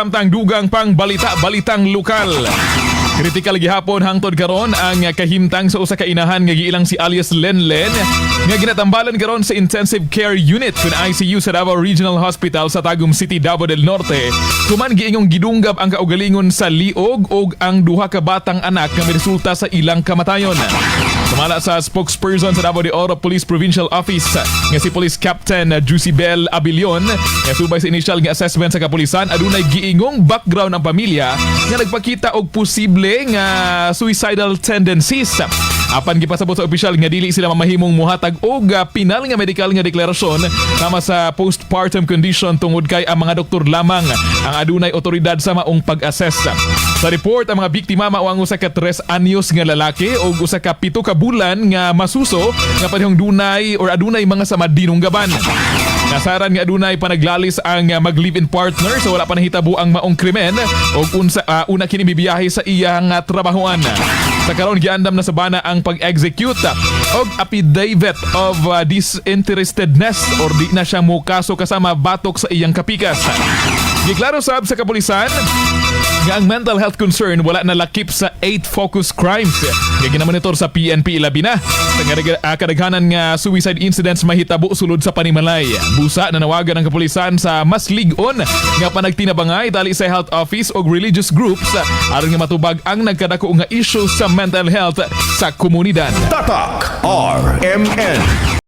Samtang dugang pang balitang lokal. Kritikal gihapon hangtod karon ang kahimtang sa usa ka inahan nga giilang si alias Lenlen nga ginatambalan karon sa intensive care unit kun ICU sa Davao Regional Hospital sa Tagum City, Davao del Norte. Kuman giingong gidunggab ang kaugalingon sa liog ug ang duha ka batang anak nga miresulta sa ilang kamatayon. Sumala sa spokesperson sa Davao de Oro Police Provincial Office nga si Police Captain Jusibel Abilion nga subay sa initial nga assessment sa kapulisan adunay giingong background ang pamilya nga nagpakita og posible nga suicidal tendencies. Apan gipasabot sa opisyal nga dili sila mamahimong muhatag og pinal nga medical nga deklarasyon tama sa postpartum condition tungod kay ang mga doktor lamang ang adunay otoridad sa maong pag-assess. Sa report, ang mga biktima mao ang usa ka 3 anyos nga lalaki ug usa ka 7 ka bulan nga masuso nga parehong adunay mga samadinong gaban. Nasaran nga adunay panaglalis ang mag-live-in partner so wala pa nahitabo ang maong krimen ug una kini bibiyahe sa iyang trabahoan. Sa karon giandam na sa bana ang pag-execute og affidavit of disinterestedness or di na siya mo kaso kasama batok sa iyang kapikas. Giklaro sab sa kapulisan nga ang mental health concern wala na lakip sa 8 focus crimes nga ginamonitor sa PNP labi na sa kadaghanan nga suicide incidents mahitabo sulod sa panimalay. Busa na nawagan ang kapulisan sa mas ligon nga panagtinabangay dali sa health office o religious groups aron nga matubag ang nagkadako nga issue sa mental health sa komunidad. Tatak RMN.